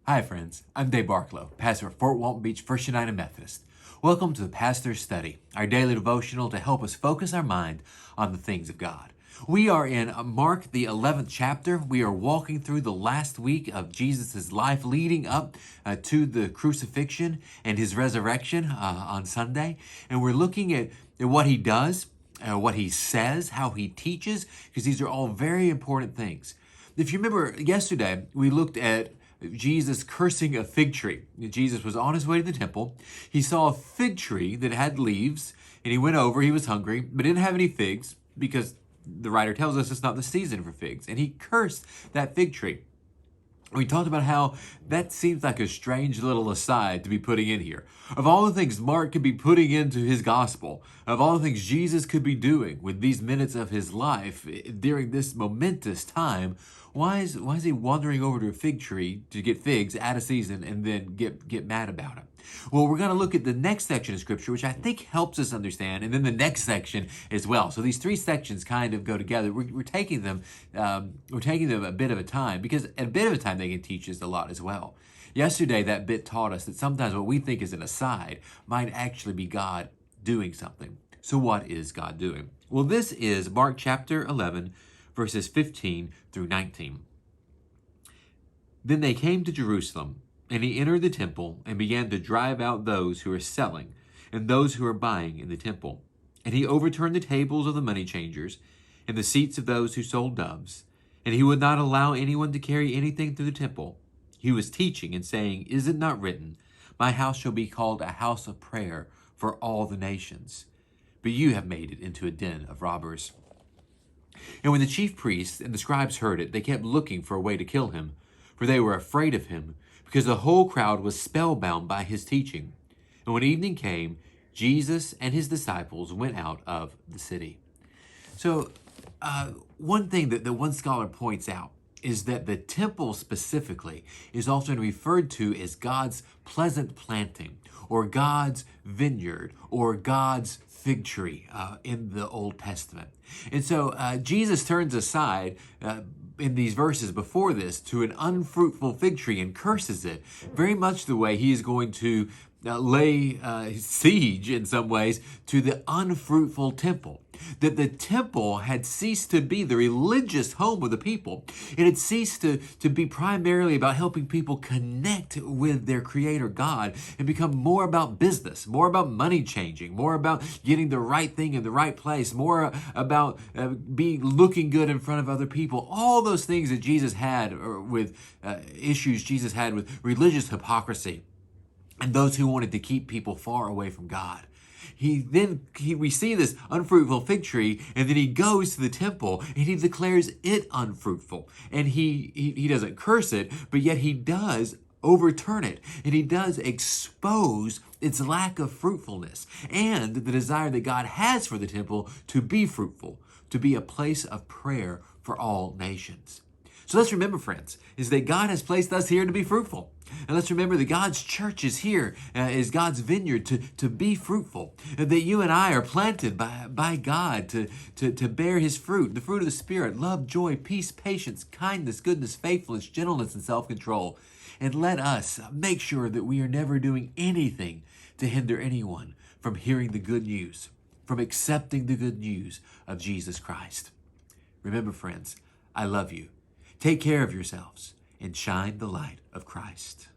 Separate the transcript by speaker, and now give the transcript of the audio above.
Speaker 1: Hi friends, I'm Dave Barklow, pastor at Fort Walton Beach First United Methodist. Welcome to the Pastor's Study, our daily devotional to help us focus our mind on the things of God. We are in Mark, the 11th chapter. We are walking through the last week of Jesus' life leading up to the crucifixion and his resurrection on Sunday. And we're looking at what he does, what he says, how he teaches, because these are all very important things. If you remember yesterday, we looked at Jesus cursing a fig tree. Jesus was on his way to the temple. He saw a fig tree that had leaves, and he went over. He was hungry, but didn't have any figs because the writer tells us it's not the season for figs. And he cursed that fig tree. We talked about how that seems like a strange little aside to be putting in here. Of all the things Mark could be putting into his gospel, of all the things Jesus could be doing with these minutes of his life during this momentous time, why is he wandering over to a fig tree to get figs out of season and then get mad about it? Well, we're going to look at the next section of Scripture, which I think helps us understand, and then the next section as well. So these three sections kind of go together. We're taking them a bit of a time, because at a bit of a time they can teach us a lot as well. Yesterday, that bit taught us that sometimes what we think is an aside might actually be God doing something. So what is God doing? Well, this is Mark chapter 11, verses 15 through 19. Then they came to Jerusalem, and he entered the temple and began to drive out those who were selling and those who were buying in the temple. And he overturned the tables of the money changers and the seats of those who sold doves. And he would not allow anyone to carry anything through the temple. He was teaching and saying, "Is it not written, 'My house shall be called a house of prayer for all the nations'? But you have made it into a den of robbers." And when the chief priests and the scribes heard it, they kept looking for a way to kill him, for they were afraid of him, because the whole crowd was spellbound by his teaching. And when evening came, Jesus and his disciples went out of the city. So one thing that one scholar points out is that the temple specifically is often referred to as God's pleasant planting, or God's vineyard, or God's fig tree in the Old Testament. And so Jesus turns aside in these verses before this to an unfruitful fig tree and curses it, very much the way he is going to lay siege in some ways to the unfruitful temple. That the temple had ceased to be the religious home of the people. It had ceased to be primarily about helping people connect with their Creator God and become more about business, more about money changing, more about getting the right thing in the right place, more about looking good in front of other people. All those things that Jesus had with issues Jesus had with religious hypocrisy and those who wanted to keep people far away from God. We see this unfruitful fig tree, and then he goes to the temple and he declares it unfruitful. And he doesn't curse it, but yet he does overturn it, and he does expose its lack of fruitfulness and the desire that God has for the temple to be fruitful, to be a place of prayer for all nations. So let's remember, friends, is that God has placed us here to be fruitful. And let's remember that God's church is here, is God's vineyard to be fruitful. That you and I are planted by God to bear his fruit, the fruit of the Spirit: love, joy, peace, patience, kindness, goodness, faithfulness, gentleness, and self-control. And let us make sure that we are never doing anything to hinder anyone from hearing the good news, from accepting the good news of Jesus Christ. Remember, friends, I love you. Take care of yourselves and shine the light of Christ.